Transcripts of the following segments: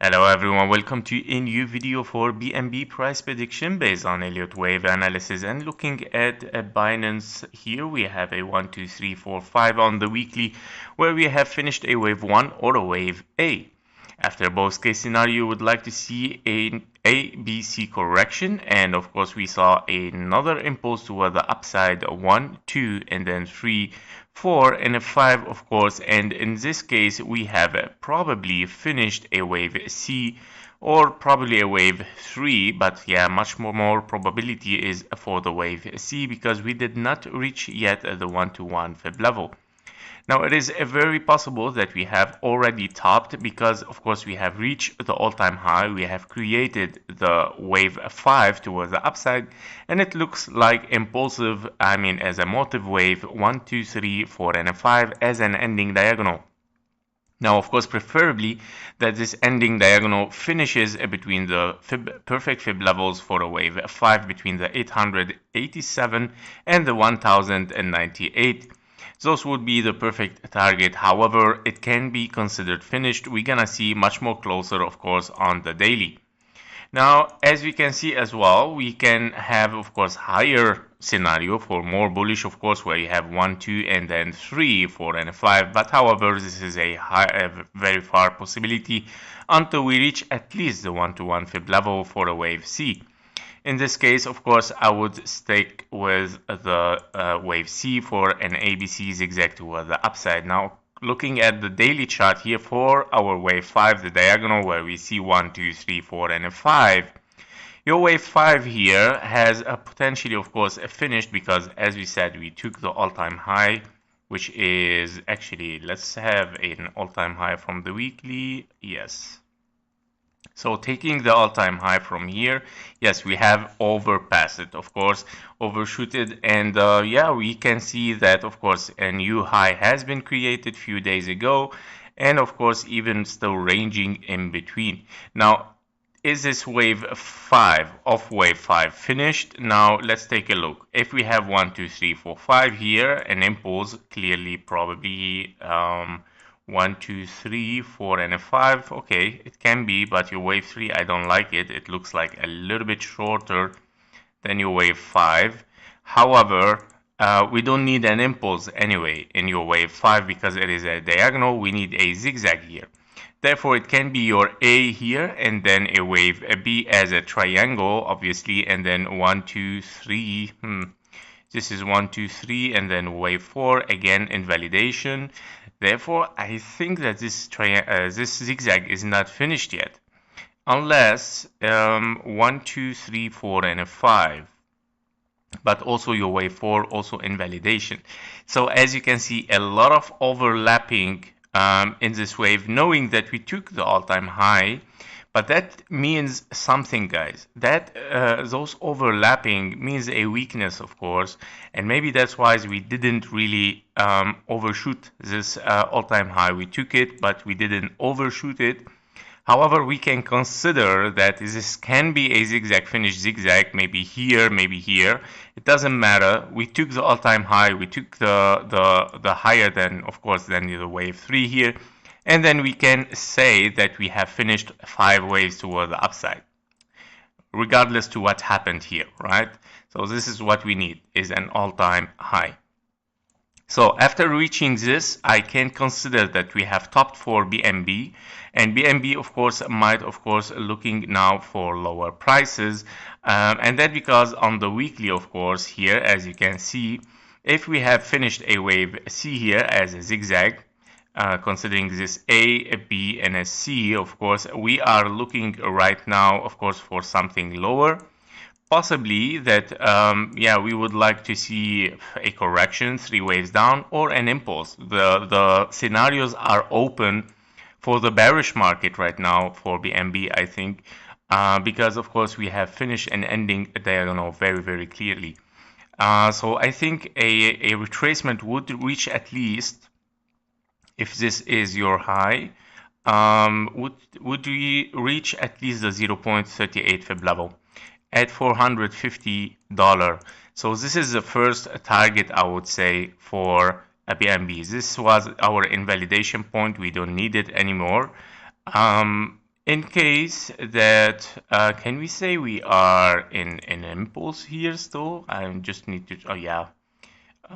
Hello everyone, welcome to a new video for BNB price prediction based on Elliott wave analysis. And looking at Binance, here we have a 1, 2, 3, 4, 5 on the weekly, where we have finished a wave 1 or a wave A. After both case scenario, you would like to see an ABC correction, and of course we saw another impulse toward the upside, 1, 2, and then 3, 4, and a 5, of course. And in this case we have probably finished a wave C or probably a wave 3, but yeah, much more probability is for the wave C because we did not reach yet the 1-to-1 fib level. Now it is very possible that we have already topped because of course we have reached the all-time high, we have created the wave 5 towards the upside, and it looks like impulsive, as a motive wave 1, 2, 3, 4, and a 5 as an ending diagonal. Now, of course, preferably that this ending diagonal finishes between the perfect fib levels for a wave 5 between the 887 and the 1098. Those would be the perfect target. However, it can be considered finished. We're gonna see much more closer, of course, on the daily. Now, as we can see as well, we can have, of course, higher scenario for more bullish, of course, where you have 1, 2, and then 3, 4, and 5. But however, this is a very far possibility until we reach at least the 1-to-1 fib level for a wave C. In this case, of course, I would stick with the wave C for an ABC zigzag toward the upside. Now, looking at the daily chart here for our wave 5, the diagonal where we see 1, 2, 3, 4, and a 5. Your wave 5 here has a potentially, of course, finished because, as we said, we took the all-time high, which is actually, let's have an all-time high from the weekly. Yes. So taking the all-time high from here, yes, we have overpassed it, of course, overshooted, and yeah, we can see that, of course, a new high has been created a few days ago, and of course, even still ranging in between. Now, is this wave 5 of wave 5 finished? Now, let's take a look. If we have 1, 2, 3, 4, 5 here, an impulse, clearly probably 1, 2, 3, 4, and a 5. Okay, it can be, but your wave 3, I don't like it. It looks like a little bit shorter than your wave 5. However, we don't need an impulse anyway in your wave 5 because it is a diagonal. We need a zigzag here. Therefore, it can be your A here and then a wave B as a triangle, obviously, and then 1, 2, 3. This is 1, 2, 3, and then wave 4 again invalidation. Therefore, I think that this zigzag is not finished yet, unless 1, 2, 3, 4, and a 5. But also your wave 4 also invalidation. So as you can see, a lot of overlapping in this wave, knowing that we took the all-time high. But that means something, guys. That those overlapping means a weakness, of course, and maybe that's why we didn't really overshoot this all-time high. We took it, but we didn't overshoot it. However, we can consider that this can be a zigzag finish zigzag, maybe here, maybe here. It doesn't matter. We took the all-time high. We took the higher than, of course, than the wave 3 here. And then we can say that we have finished 5 waves toward the upside, regardless to what happened here, right? So this is what we need, is an all-time high. So after reaching this, I can consider that we have topped for BNB, and BNB, of course, might, of course, looking now for lower prices, and that because on the weekly, of course, here, as you can see, if we have finished a wave C here as a zigzag, considering this A, B, and a C, of course, we are looking right now, of course, for something lower. Possibly that, yeah, we would like to see a correction, 3 waves down, or an impulse. The scenarios are open for the bearish market right now for BNB, I think, because, of course, we have finished an ending diagonal very, very clearly. So I think a retracement would reach at least, if this is your high, would we reach at least the 0.38 fib level at $450. So this is the first target, I would say, for a BNB. This was our invalidation point. We don't need it anymore. In case that, can we say we are in an impulse here still? I just need to, oh yeah.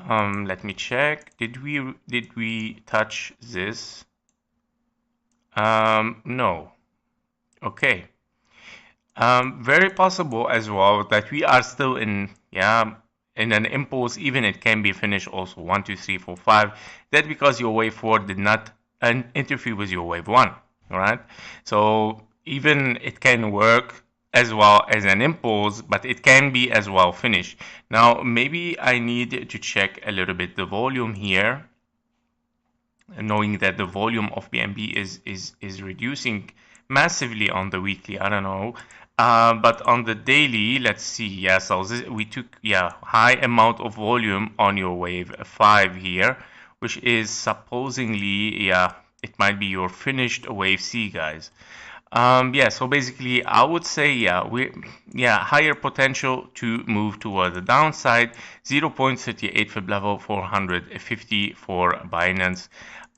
Let me check. Did we touch this? No. Okay. Very possible as well that we are still in, yeah, in an impulse. Even it can be finished also 1, 2, 3, 4, 5. That because your wave 4 did not interfere with your wave 1. All right. So even it can work as well as an impulse, but it can be as well finished. Now maybe I need to check a little bit the volume here, knowing that the volume of BNB is reducing massively on the weekly. I don't know. But on the daily, let's see. Yeah, so we took, yeah, high amount of volume on your wave 5 here, which is supposedly, yeah, it might be your finished wave C, guys. Yeah, so basically, I would say, yeah, higher potential to move toward the downside. 0.38 fib level, 450 for Binance.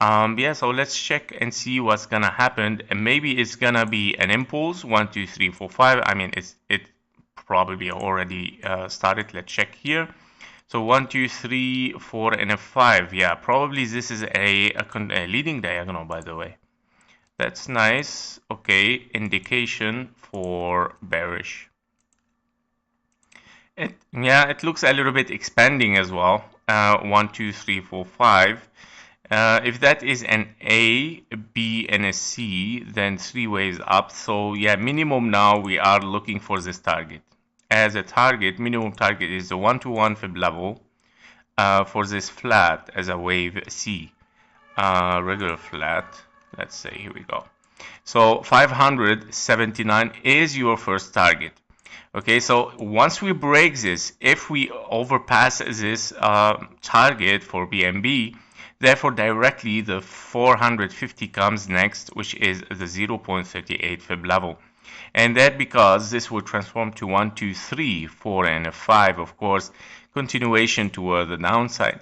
Yeah, so let's check and see what's gonna happen. And maybe it's gonna be an impulse. 1, 2, 3, 4, 5. I mean, it probably already started. Let's check here. So 1, 2, 3, 4, and a 5. Yeah, probably this is a leading diagonal, by the way. That's nice. Okay, indication for bearish. It looks a little bit expanding as well. 1, 2, 3, 4, 5. If that is an A, B, and a C, then 3 waves up. So yeah, minimum now we are looking for this target. As a target, minimum target is the 1-to-1 fib level for this flat as a wave C. Regular flat. Let's say, here we go. So 579 is your first target. Okay, so once we break this, if we overpass this target for BNB, therefore directly the 450 comes next, which is the 0.38 fib level. And that because this will transform to 1, 2, 3, 4, and a 5, of course, continuation toward the downside.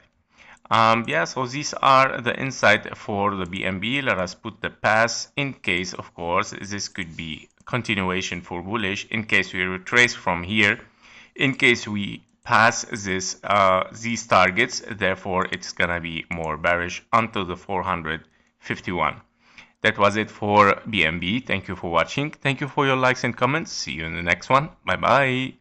Yeah, so these are the insight for the BNB. Let us put the pass in case, of course, this could be continuation for bullish in case we retrace from here. In case we pass these targets, therefore it's gonna be more bearish until the 451. That was it for BNB. Thank you for watching. Thank you for your likes and comments. See you in the next one. Bye bye.